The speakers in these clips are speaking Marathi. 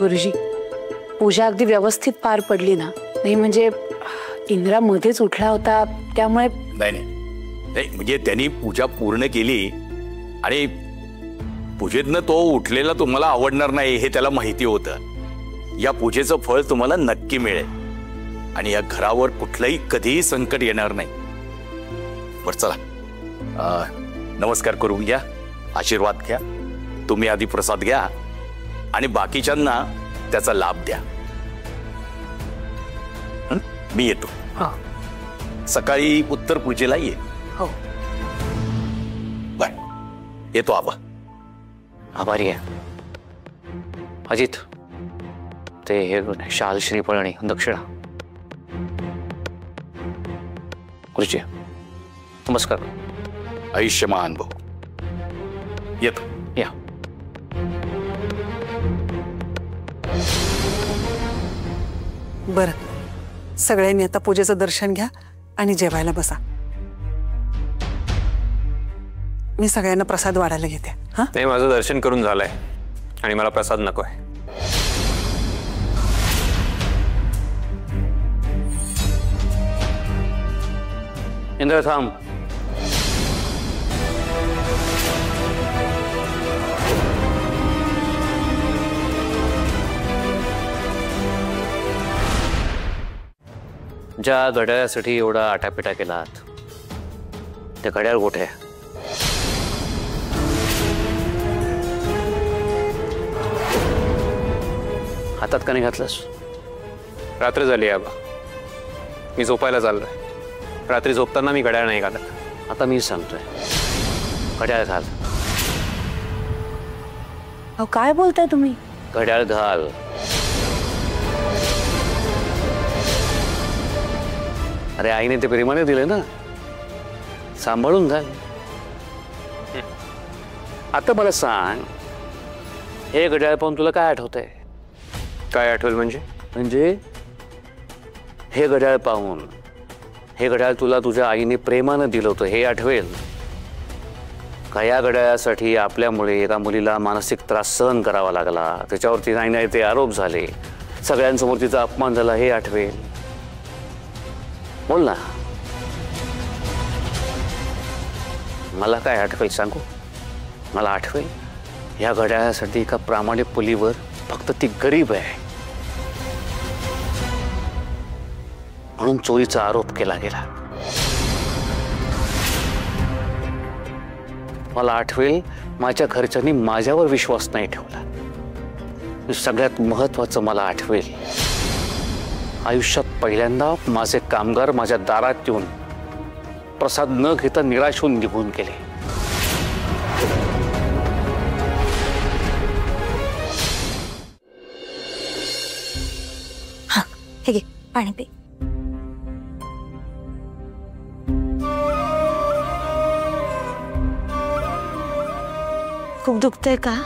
गुरुजी, पूजा अगदी व्यवस्थित पार पडली ना? नाही म्हणजे इंद्रा मध्येच उठला होता त्यामुळे. नाही म्हणजे त्यांनी पूजा पूर्ण केली आणि पूजेतनं तो उठलेला तुम्हाला आवडणार नाही हे त्याला माहिती होतं. या पूजेचं फळ तुम्हाला नक्की मिळेल आणि या घरावर कुठलंही कधीही संकट येणार नाही. बर चला नमस्कार करून घ्या, आशीर्वाद घ्या. तुम्ही आधी प्रसाद घ्या आणि बाकीच्यांना त्याचा लाभ द्या. मी येतो. सकाळी उत्तर पूजेला ये. हो. बर येतो आबा. आभारी आहे अजित. ते हे शाल श्रीफळ आणि दक्षिणा. गुरुजी नमस्कार. आयुष्यमान भाऊ. येतो. या. बरं, सगळ्यांनी आता पूजेचं दर्शन घ्या आणि जेवायला बसा. मी सगळ्यांना प्रसाद वाढायला घेते. हा नाही, माझं दर्शन करून झालंय आणि मला प्रसाद नकोय. इंद्र थांब. ज्या घड्याळासाठी एवढा आटापिटा केलात ते घड्याळ कुठे आहे? हातात का नाही घातलंस? रात्र झाली आबा, मी झोपायला चाललोय. रात्री झोपताना मी घड्याळ नाही घालत. आता मी सांगतोय घड्याळ घाल. अहो काय बोलताय तुम्ही? घड्याळ घाल. अरे आईने ते प्रेमाने दिले ना, सांभाळून घाल. आता मला सांग, हे घड्याळ पाहून तुला काय आठवतंय? काय आठवेल म्हणजे? म्हणजे हे घड्याळ पाहून, हे घड्याळ तुला तुझ्या आईने प्रेमानं दिलं होतं हे आठवेल का? या घड्याळासाठी आपल्यामुळे एका मुलीला मानसिक त्रास सहन करावा लागला, त्याच्यावरती नाही नाही ते आरोप झाले, सगळ्यांसमोर तिचा अपमान झाला हे आठवेल? बोल ना. मला काय आठवेल सांगू? मला आठवेल या घड्याळासाठी एका प्रामाणिक मुलीवर फक्त ती गरीब आहे म्हणून चोरीचा आरोप केला गेला. मला आठवेल माझ्या घरच्यांनी माझ्यावर विश्वास नाही ठेवला. सगळ्यात महत्त्वाचं मला आठवेल आयुष्यात पहिल्यांदा माझे कामगार माझ्या दारात येऊन प्रसाद न घेता निराश होऊन निघून गेले. हा हे घे पाणी पी. खूप दुखतंय का?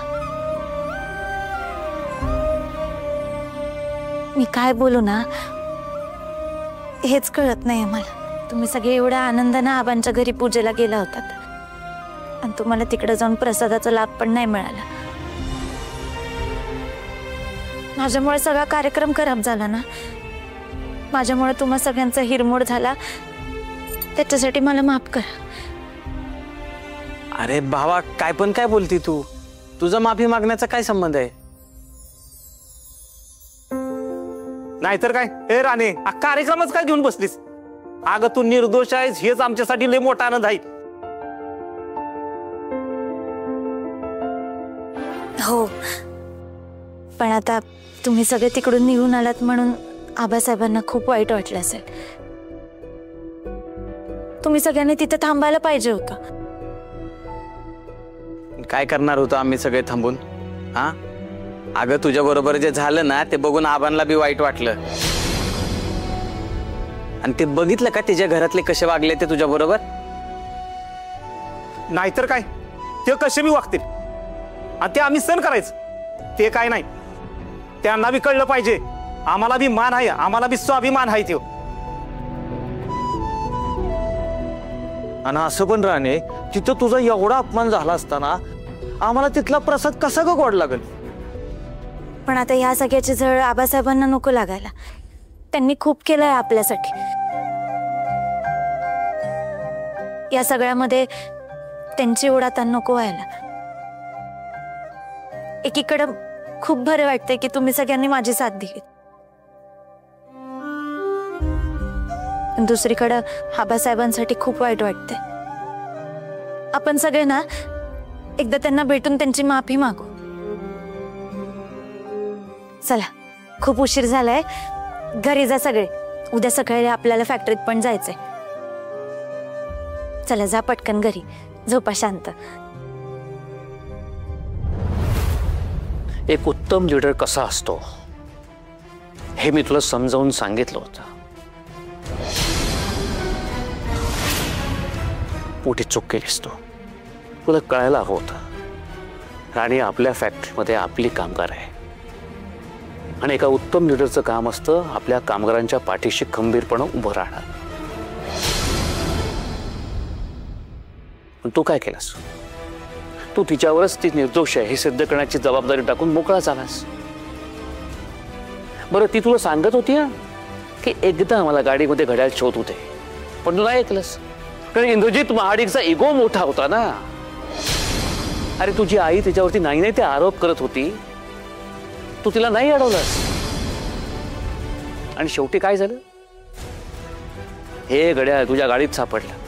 मी काय बोलू ना हेच कळत नाही मला. तुम्ही सगळे एवढ्या आनंदाने आबांच्या घरी पूजेला गेला होतात आणि तुम्हाला तिकडे जाऊन प्रसादाचा लाभ पण नाही मिळाला. माझ्यामुळे सगळा कार्यक्रम खराब झाला ना. माझ्यामुळे तुम्हा सगळ्यांचा हिरमोड झाला, त्याच्यासाठी मला माफ करा. अरे भावा, काय पण काय बोलती तू? तुझा माफी मागण्याचा काय संबंध आहे? नाहीतर काय? हे राणे, कार्यक्रमच काय घेऊन बसलीस? अगं तू निर्दोष आहेस हेच आमच्यासाठी लय मोठा आनंद आहे. हो, पण आता तुम्ही सगळे तिकडून निघून आलात म्हणून आबासाहेबांना खूप वाईट वाटलं असेल. तुम्ही सगळ्यांनी तिथे थांबायला पाहिजे होतं. काय करणार होतो आम्ही सगळे थांबून? हा अगं तुझ्या बरोबर जे झालं ना ते बघून आबांना बी वाईट वाटलं. आणि ते बघितलं का त्याच्या घरातले कसे वागले ते तुझ्या बरोबर? नाहीतर काय, ते कसे बी वागतील आणि ते आम्ही सहन करायचं ते काय नाही. त्यांना बी कळलं पाहिजे आम्हाला बी मान आहे, आम्हाला बी स्वाभिमान आहे. ते आणि असं पण राहणे, तिथं तुझा एवढा अपमान झाला असताना आम्हाला तिथला प्रसाद कसा ग गोड लागेल? पण आता ह्या सगळ्याची झळ आबासाहेबांना नको लागायला. त्यांनी खूप केलंय आपल्यासाठी. या सगळ्यामध्ये त्यांची ओढ आता नको व्हायला. एकीकडं खूप बरं वाटतंय की तुम्ही सगळ्यांनी माझी साथ दिली. दुसरीकडं आबासाहेबांसाठी खूप वाईट वाटतंय. आपण सगळे ना एकदा त्यांना भेटून त्यांची माफी मागू. चला, खूप उशीर झालाय, घरी जा सगळे. उद्या सकाळी आपल्याला फॅक्टरीत पण जायचंय. चला जा पटकन घरी, झोपा शांत. एक उत्तम लीडर कसा असतो हे मी तुला समजावून सांगितलं होतं. मोठी चूक केलीस तू. तुला कळायला हवं होतं राणी आपल्या फॅक्टरीमध्ये आपली कामगार आहे आणि एका उत्तम लीडरचं काम असतं आपल्या कामगारांच्या पाठीशी खंबीरपणे उभं राहणं. पण तू काय केलास? तू तिच्यावरच ती निर्दोष आहे हे सिद्ध करण्याची जबाबदारी टाकून मोकळा झालास. बरं, ती तुला सांगत होती ना की एकदा मला गाडीमध्ये घड्याळ शोध होते, पण तुला ऐकलंस. कारण इंद्रजित महाडिकचा इगो मोठा होता ना. अरे तुझी आई तिच्यावरती नाही ते आरोप करत होती, तू तिला नाही अडवलंस. आणि शेवटी काय झालं? हे घड्याळ तुझ्या गाडीत सापडलं.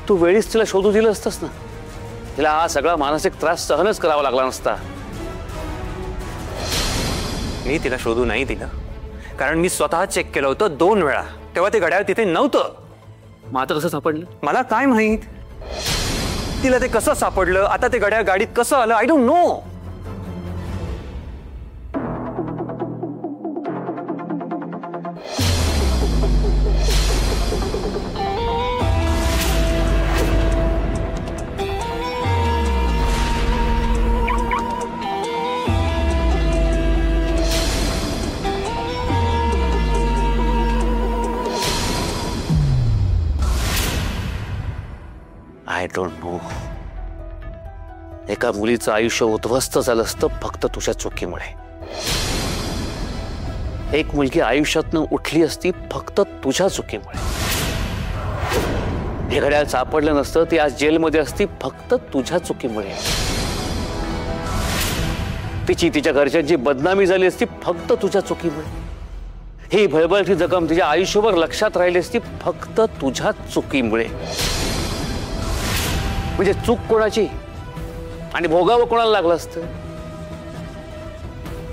तू वेळीच तिला शोधू दिलं असतंस ना, तिला हा सगळा मानसिक त्रास सहनच करावा लागला नसता. मी तिला शोधू नाही दिलं, कारण मी स्वतः चेक केलं होतं 2 वेळा. तेव्हा ते घड्याळ तिथे नव्हतं. मग आता कसं सापडलं? मला काय माहित तिला ते कसं सापडलं. आता ते घड्याळ गाडीत कसं आलं, I don't know. I don't know. एका मुलीचं आयुष्य उद्ध्वस्त झालं असतं फक्त तुझ्या चुकीमुळे. एक मुलगी आयुष्यातनं उठली असती फक्त तुझ्या चुकीमुळे. हे घड्याळ सापडलं नसतं ती आज जेलमध्ये असती फक्त तुझ्या चुकीमुळे. तिच्या घरच्यांची बदनामी झाली असती फक्त तुझ्या चुकीमुळे. ही भयभयची जखम तिच्या आयुष्यभर लक्षात राहिली असती फक्त तुझ्या चुकीमुळे. म्हणजे चूक कोणाची आणि भोगावं कोणाला लागलं असतं?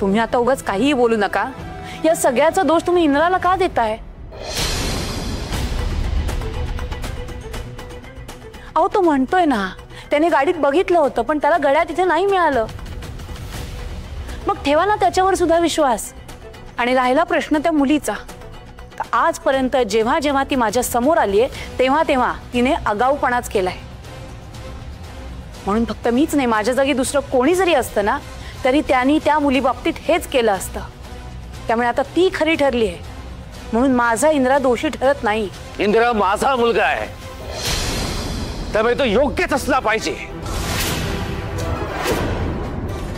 तुम्ही आता उगाच काहीही बोलू नका. या सगळ्याचा दोष तुम्ही इंद्राला का देताय? अहो, तो म्हणतोय ना त्याने गाडीत बघितलं होतं पण त्याला घड्याळ तिथे नाही मिळालं. मग ठेवा ना त्याच्यावर सुद्धा विश्वास. आणि राहिला प्रश्न त्या मुलीचा, तर आजपर्यंत जेव्हा जेव्हा ती माझ्या समोर आलीये तेव्हा तेव्हा तिने आगाऊपणाच केलाय. म्हणून फक्त मीच नाही, माझ्या जागी दुसरं कोणी जरी असतं ना तरी त्यांनी त्या मुली बाबतीत हेच केलं असतं. त्यामुळे आता ती खरी ठरली आहे म्हणून माझा इंद्रा दोषी ठरत नाही. इंद्रा माझा मुलगा आहे, त्यामुळे तो योग्यच असला पाहिजे.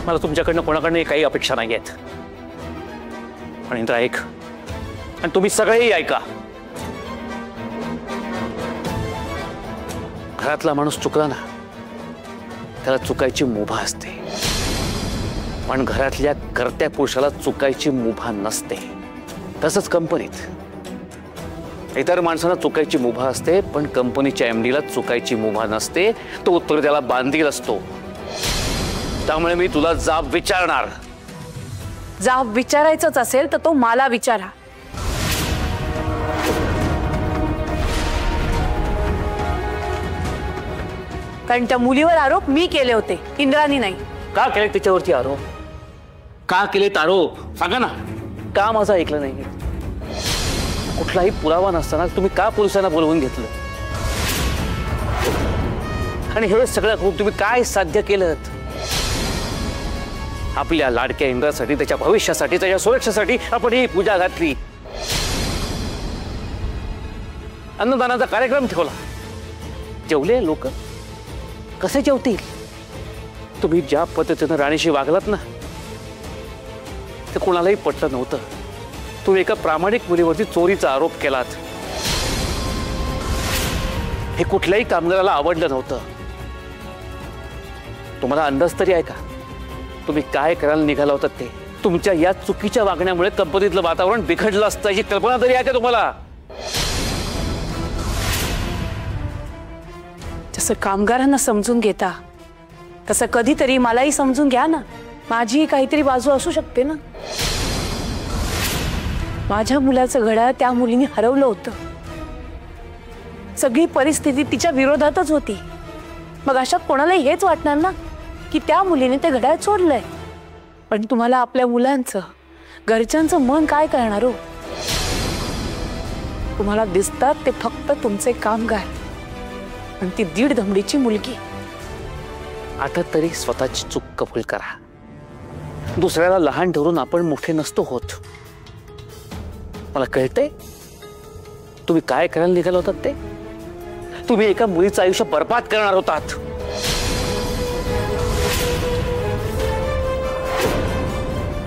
मला तुमच्याकडनं कोणाकडनं काही अपेक्षा नाही आहेत. पण इंद्रा ऐक, आणि तुम्ही सगळेही ऐका. घरातला माणूस चुकला ना त्याला चुकायची मुभा असते, पण घरातल्या कर्त्या पुरुषाला चुकायची मुभा नसते. तसंच कंपनीत इतर माणसांना चुकायची मुभा असते, पण कंपनीच्या एमडीला चुकायची मुभा नसते. तो उत्तर त्याला बांधील असतो. त्यामुळे मी तुला जाब विचारणार. जाब विचारायचंच असेल तर तो मला विचारा. कारण त्या मुलीवर आरोप मी केले होते, इंद्रानी नाही. का केले तिच्यावरती आरोप? का केलेत आरोप सांगा ना. का माझं ऐकलं नाही? कुठलाही पुरावा नसताना तुम्ही का पोलिसांना बोलवून घेतलं? आणि हे सगळं करून तुम्ही काय साध्य केलं? आपल्या लाडक्या इंद्रासाठी, त्याच्या भविष्यासाठी, त्याच्या सुरक्षेसाठी आपण ही पूजा घातली. अन्नदानाचा कार्यक्रम ठेवला. जेवले लोक? कसे जेवतील? तुम्ही ज्या पद्धतीने राणीशी वागलात ना ते कोणालाही पटलं नव्हतं. तुम्ही एका प्रामाणिक मुलीवरती चोरीचा आरोप केलात. हे कुठल्याही कामगाराला आवडलं नव्हतं. तुम्हाला अंदाज तरी आहे का तुम्ही काय करायला निघाला होता ते? तुमच्या या चुकीच्या वागण्यामुळे कंपनीतलं वातावरण बिघडलं असतं याची कल्पना तरी आहे का तुम्हाला? जसं कामगारांना समजून घेता तसं कधीतरी मलाही समजून घ्या ना. माझी काहीतरी बाजू असू शकते ना. माझ्या मुलाचं घड्याळ त्या मुलीने हरवलं होतं. सगळी परिस्थिती तिच्या विरोधातच होती. मग अशात कोणालाही हेच वाटणार ना की त्या मुलीने ते घड्याळ चोरलंय. पण तुम्हाला आपल्या मुलांचं घरच्यांचं मन काय करणार हो? तुम्हाला दिसतात ते फक्त तुमचे कामगार आणि ती 1.5 धमडीची मुलगी. आता तरी स्वतःची चूक कबूल करा. दुसऱ्याला लहान ठरवून आपण मोठे नसतो होत. मला कळतंय तुम्ही काय करायला निघाला होतात ते. तुम्ही एका मुलीचं आयुष्य बर्बाद करणार होतात.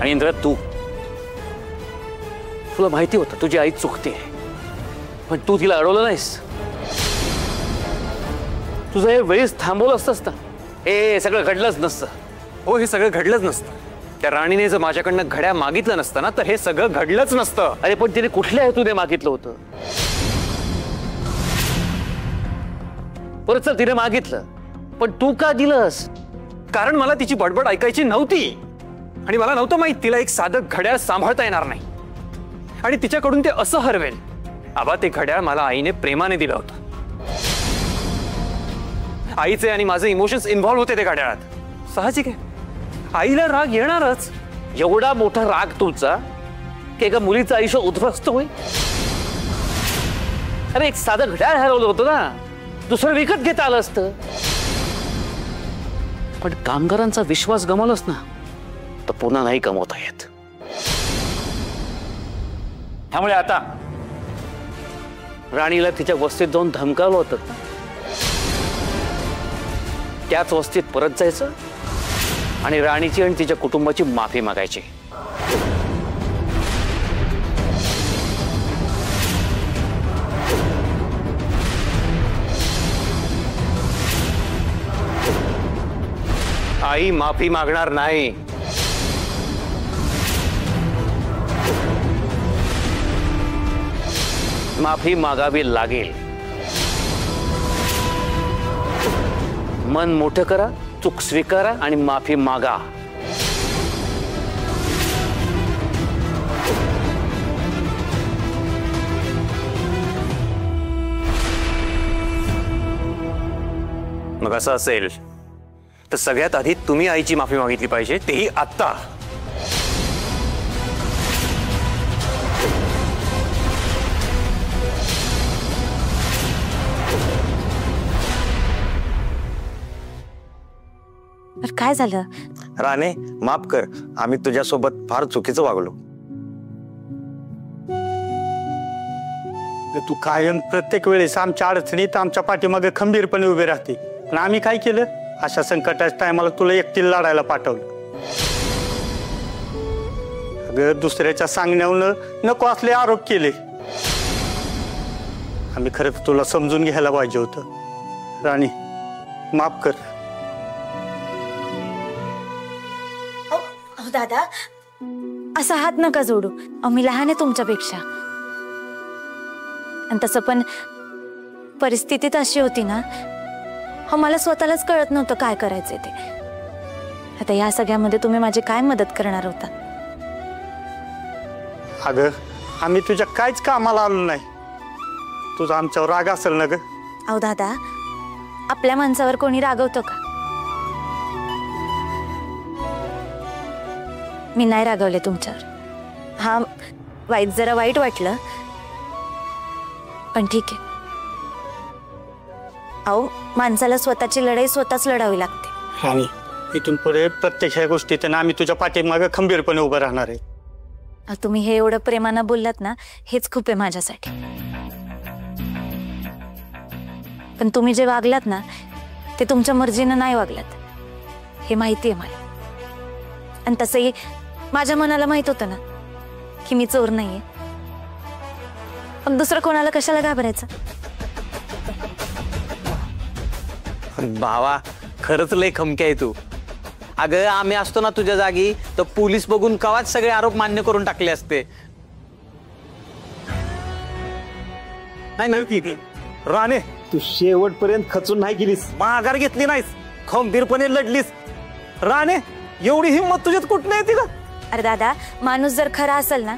आणि इंद्र तुला माहिती होतं तुझी आई चुकते, पण तू तिला अडवलं नाहीस. तुझं हे वेळीच थांबवलं असतंस ना हे सगळं घडलंच नसतं. हो, हे सगळं घडलंच नसतं. त्या राणीने जर माझ्याकडनं घड्याळ मागितलं नसतं ना तर हे सगळं घडलंच नसतं. अरे पण तिने कुठल्या हेतूने मागितलं होतं? परत तिने मागितलं पण तू का दिलंस? कारण मला तिची बडबड ऐकायची नव्हती आणि मला नव्हतं माहित तिला एक साधं घड्याळ सांभाळता येणार नाही आणि तिच्याकडून ते असं हरवेल. आबा, ते घड्याळ मला आईने प्रेमाने दिलं होतं. आईचे आणि माझे इमोशन्स इन्व्हॉल्व होते ते घड्याळात. साहजिक आहे, आईला राग येणारच. एवढा मोठा राग तुमचा की एका मुलीचं आयुष्य उद्ध्वस्त होईल? अरे एक साधं घड्याळ हरवलं होतं ना, दुसरं विकत घेता आलं असतं. पण कामगारांचा विश्वास गमावलास ना तर पुन्हा नाही गमावता येत. त्यामुळे आता राणीला तिच्या वस्तीत जाऊन धमकावलं होतं. त्याच वस्तीत परत जायचं आणि राणीची आणि तिच्या कुटुंबाची माफी मागायची. आई माफी मागणार नाही. माफी मागावी लागेल. मन मोठं करा, चूक स्वीकारा आणि माफी मागा. मग असं असेल तर सगळ्यात आधी तुम्ही आईची माफी मागितली पाहिजे, तेही आत्ता. काय झालं? राणे, माफ कर. आम्ही तुझ्यासोबत फार चुकीचं वागलो. तू कायम प्रत्येक वेळेस आमच्या अडचणीत आमच्या पाठीमागे खंबीरपणे उभे राहते. पण आम्ही काय केलं? अशा संकटाच्या टायमाला तुला एकटीला लढायला पाठवलं. अगं, दुसऱ्याच्या सांगण्यावरून नको असले आरोप केले. आम्ही खरंच तुला समजून घ्यायला पाहिजे होतं. राणी, माफ कर. दादा, असा हात नका जोडू. आम्ही लहान आहे तुमच्यापेक्षा. आणि तसं पण परिस्थितीत अशी होती ना, मला स्वतःलाच कळत नव्हतं काय करायचंय ते. आता या सगळ्यामध्ये तुम्ही माझी काय मदत करणार होता? अगं, आम्ही तुझ्या काहीच कामाला आलो नाही. तुझा आमच्यावर राग असेल ना ग? अहो दादा, आपल्या माणसावर कोणी रागवतं का? मी नाही रागवले तुमच्यावर. हा, जरा वाईट वाटलं, पण ठीक आहे. अहो, माणसाला स्वतःची लढाई स्वतःच लढावी लागते. आणि इथून पुढे प्रत्येक ह्या गोष्टीत आम्ही तुझ्या पाठीमागे खंबीरपणे उभं राहणार आहे. तुम्ही हे एवढं प्रेमानं बोललात ना, हेच खूप आहे माझ्यासाठी. पण तुम्ही जे वागलात ना ते तुमच्या मर्जीनं नाही वागलात, हे माहिती आहे मला. आणि तसंही माझ्या मनाला माहित होतं ना की मी चोर नाहीये, पण दुसरं कोणाला कशाला घाबरायचं? भावा खरंच लय खमकी आहे तू. अगं आम्ही असतो ना तुझ्या जागी तर पोलीस बघून कवाच सगळे आरोप मान्य करून टाकले असते. नाही नाही राणे, तू शेवटपर्यंत खचून नाही गेलीस, माघार घेतली नाहीस, खंबीरपणे लढलीस. राणे, एवढी हिंमत तुझ्यात कुठं येते का? अरे दादा, माणूस जर खरा असेल ना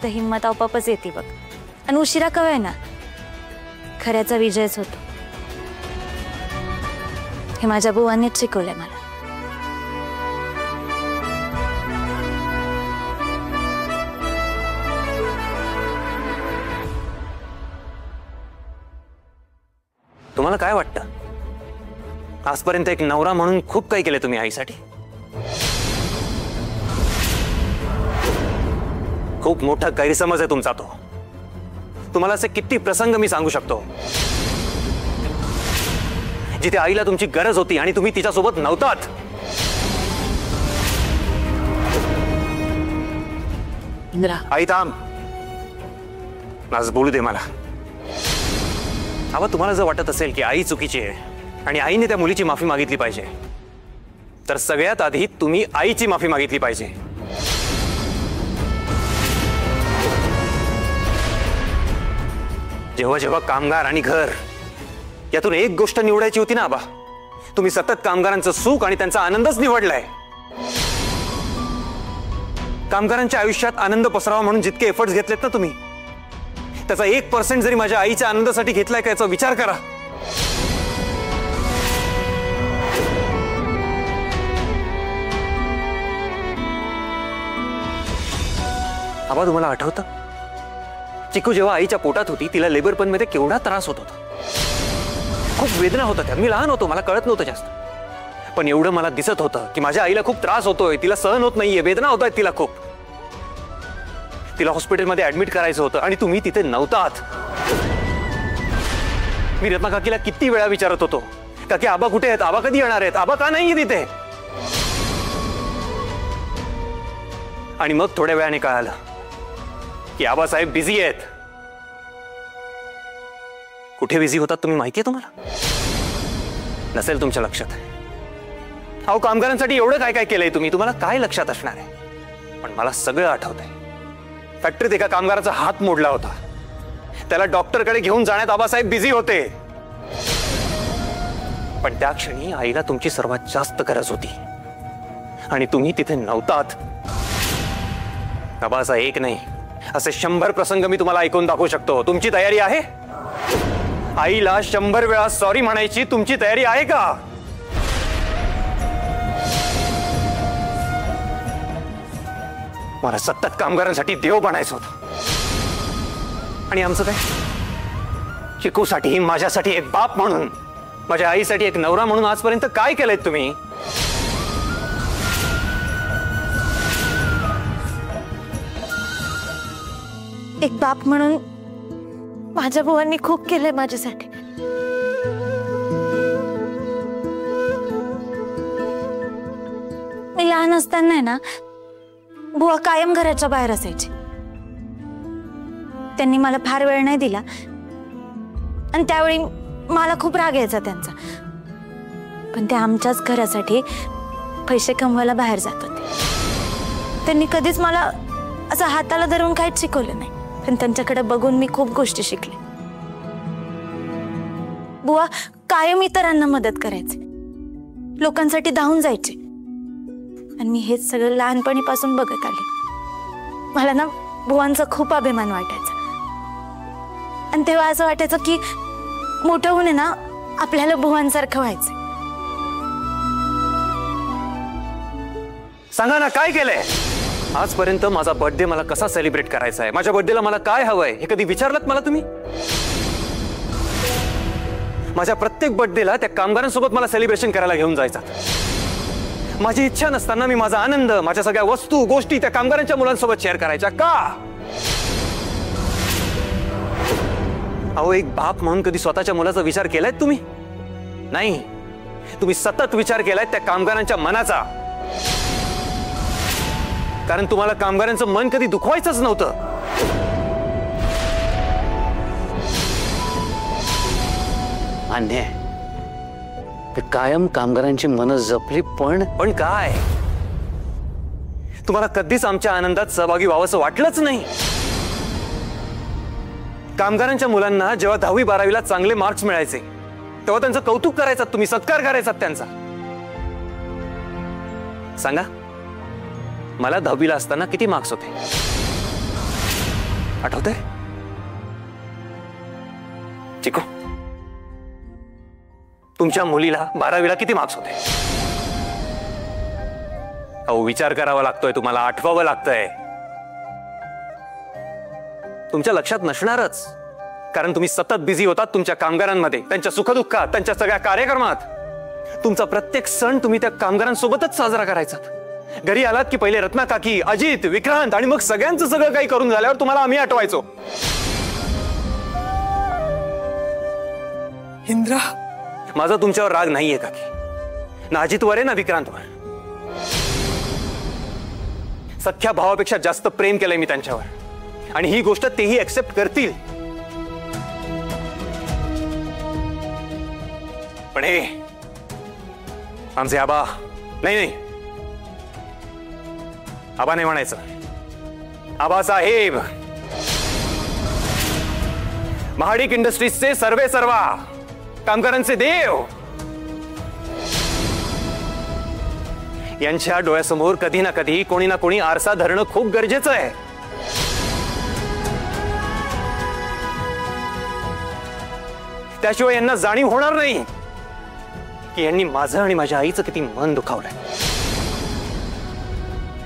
तर हिंमत आपोआपच येते बघ. आणि उशिरा कवाय ना, खऱ्याचा विजयच होतो. हे माझ्या बुवांनीच शिकवलंय मला. तुम्हाला काय वाटतं, आजपर्यंत एक नवरा म्हणून खूप काही केले तुम्ही आईसाठी? खूप मोठा गैरसमज आहे तुमचा तो. तुम्हाला असे किती प्रसंग मी सांगू शकतो जिथे आईला तुमची गरज होती आणि तुम्ही तिच्यासोबत नव्हतात. इंद्रा, आई थांब, आज बोलू दे मला. अहो, तुम्हाला जर वाटत असेल की आई चुकीची आहे आणि आईने त्या मुलीची माफी मागितली पाहिजे, तर सगळ्यात आधी तुम्ही आईची माफी मागितली पाहिजे. जेव्हा जेव्हा कामगार आणि घर यातून एक गोष्ट निवडायची होती ना आबा, तुम्ही सतत कामगारांचं सुख आणि त्यांचा आनंदच निवडलाय. कामगारांच्या आयुष्यात आनंद पसरावा म्हणून जितके एफर्ट्स घेतलेत ना तुम्ही, त्याचा 1% जरी माझ्या आईच्या आनंदासाठी घेतलाय का याचा विचार करा. आबा, तुम्हाला आठवतं चिकू जेव्हा आईच्या पोटात होती तिला लेबर पेन मध्ये केवढा त्रास होत होता, खूप वेदना होता त्या. मी लहान होतो, मला कळत नव्हतं जास्त, पण एवढं मला दिसत होतं की माझ्या आईला खूप त्रास होतोय, तिला सहन होत नाहीये, वेदना होत आहेत तिला खूप. तिला हॉस्पिटलमध्ये ऍडमिट करायचं होतं आणि तुम्ही तिथे नव्हतात. मी रत्ना काकीला किती वेळा विचारत होतो, काकी आबा कुठे आहेत, आबा कधी येणार आहेत, आबा का नाहीये तिथे? आणि मग थोड्या वेळाने कळालं की आबासाहेब बिझी आहेत. कुठे बिझी होतात तुम्ही माहितीये तुम्हाला? नसेल तुमच्या लक्षात. अहो, कामगारांसाठी एवढं काय काय केलंय तुम्ही, तुम्हाला काय लक्षात असणार आहे? पण मला सगळं आठवतंय. फॅक्टरीत एका कामगाराचा हात मोडला होता, त्याला डॉक्टरकडे घेऊन जाण्यात आबासाहेब बिझी होते. पण त्या क्षणी आईला तुमची सर्वात जास्त गरज होती आणि तुम्ही तिथे नव्हतात. आबाचा एक नाही, असे 100 प्रसंग मी तुम्हाला ऐकून दाखवू शकतो. तुमची तयारी आहे? आईला 100 वेळा सॉरी म्हणायची तुमची तयारी आहे का? मला सतत कामगारांसाठी देव बनायचं होतं. आणि आमचं काय? चिकूसाठी, माझ्यासाठी एक बाप म्हणून, माझ्या आईसाठी एक नवरा म्हणून आजपर्यंत काय केलंय तुम्ही? एक बाप म्हणून माझ्या बुवांनी खूप केलंय माझ्यासाठी. मी लहान असताना ना बुवा कायम घराच्या बाहेर असायचे. त्यांनी मला फार वेळ नाही दिला आणि त्यावेळी मला खूप राग यायचा त्यांचा. पण ते आमच्याच घरासाठी पैसे कमवायला बाहेर जात होते. त्यांनी कधीच मला असं हाताला धरून काहीच शिकवलं नाही, पण त्यांच्याकडे बघून मी खूप गोष्टी शिकले. बुवा कायम इतरांना मदत करायचे, लोकांसाठी धावून जायचे, आणि मी हेच सगळं लहानपणीपासून बघत आले. मला ना बुवांचा खूप अभिमान वाटायचा. आणि तेव्हा असं वाटायचं की मोठं होऊन ना आपल्याला बुवांसारखं व्हायचं. सांगा ना, काय केलंय आजपर्यंत? माझा बर्थडे मला कसा सेलिब्रेट करायचा आहे, माझ्या बर्थडेला मला काय हवंय हे कधी विचारलं मला तुम्ही? माझ्या प्रत्येक बर्थडेला त्या कामगारांसोबत मला सेलिब्रेशन करायला घेऊन जायचा. माझी इच्छा नसताना मी माझा आनंद, माझ्या सगळ्या वस्तू गोष्टी त्या कामगारांच्या मुलांसोबत शेअर करायच्या का? अहो, एक बाप म्हणून कधी स्वतःच्या मुलाचा विचार केलाय तुम्ही? नाही, तुम्ही सतत विचार केलाय त्या कामगारांच्या मनाचा. कारण तुम्हाला कामगारांचं मन कधी दुखवायचंच नव्हतं. मान्य आहे, ते कायम कामगारांची मनं जपली, पण काय तुम्हाला कधीच आमच्या आनंदात सहभागी व्हावंसं वाटलंच नाही. कामगारांच्या मुलांना जेव्हा 10वी-12वीला चांगले मार्क्स मिळायचे तेव्हा त्यांचं कौतुक करायचं, तुम्ही सत्कार करायचा त्यांचा. सांगा, मला 10वीला असताना किती मार्क्स होते आठवतंय? चिकू, तुमच्या मुलीला 12वीला किती मार्क्स होते? अहो, विचार करावा लागतोय तुम्हाला, आठवावं लागतंय. तुमच्या लक्षात नसणारच, कारण तुम्ही सतत बिझी होतात तुमच्या कामगारांमध्ये, त्यांच्या सुखदुःखात, त्यांच्या सगळ्या कार्यक्रमात. तुमचा प्रत्येक सण तुम्ही त्या कामगारांसोबतच साजरा करायचा. घरी आलात की पहिले रत्ना काकी, अजित, विक्रांत आणि मग सगळ्यांचं सगळं काही करून झाल्यावर तुम्हाला आम्ही आठवायचो. इंद्रा, माझा तुमच्यावर राग नाहीये काकी, ना अजितवर आहे ना विक्रांतवर. सख्या भावापेक्षा जास्त प्रेम केलंय मी त्यांच्यावर, आणि ही गोष्ट तेही एक्सेप्ट करतील. पण हे आमचे आबा, नाही, आबा नाही म्हणायचं, आबासाहेब, महाडिक इंडस्ट्रीजचे सर्वे सर्वा, कामगारांचे देव, यांच्या डोळ्यासमोर कधी ना कधी कोणी ना कोणी आरसा धरणं खूप गरजेचं आहे. त्याशिवाय यांना जाणीव होणार नाही की यांनी माझं आणि माझ्या आईचं किती मन दुखावलंय.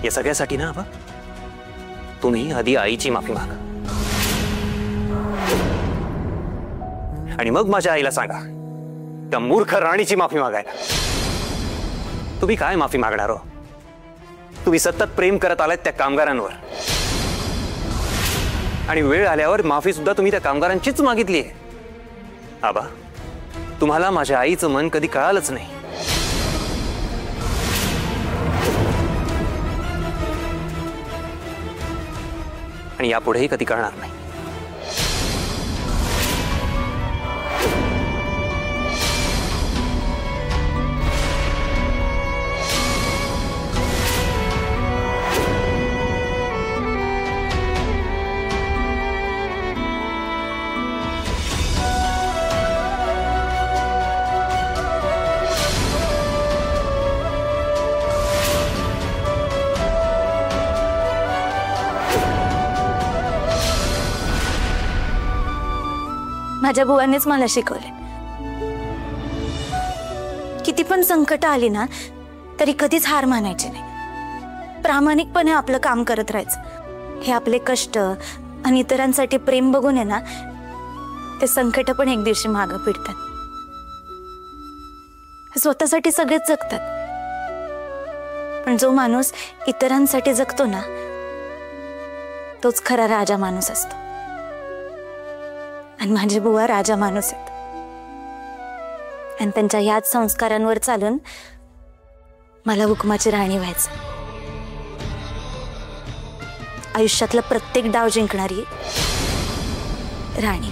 या सगळ्यासाठी ना आबा, तुम्ही आधी आईची माफी मागा आणि मग माझ्या आईला सांगा त्या मूर्ख राणीची माफी मागायला. तुम्ही काय माफी मागणार हो? तुम्ही सतत प्रेम करत आलात त्या कामगारांवर, आणि वेळ आल्यावर माफी सुद्धा तुम्ही त्या कामगारांचीच मागितली आहे. आबा, तुम्हाला माझ्या आईचं मन कधी कळालंच नाही. आणि यापुढेही कधी कळणार नाही. माझ्या बुवानेच मला शिकवले, किती पण संकट आली ना तरी कधीच हार मानायची नाही. प्रामाणिकपणे आपलं काम करत राहायचं. हे आपले कष्ट आणि इतरांसाठी प्रेम बघून आहे ना, ते संकट पण एक दिवशी मागं फिरतात. स्वतःसाठी सगळेच जगतात, पण जो माणूस इतरांसाठी जगतो ना, तोच खरा राजा माणूस असतो. आणि माझे बुवा राजा माणूस आहेत, आणि त्यांच्या याच संस्कारांवर चालून मला हुकुमाची राणी व्हायचं. आयुष्यातला प्रत्येक डाव जिंकणारी राणी.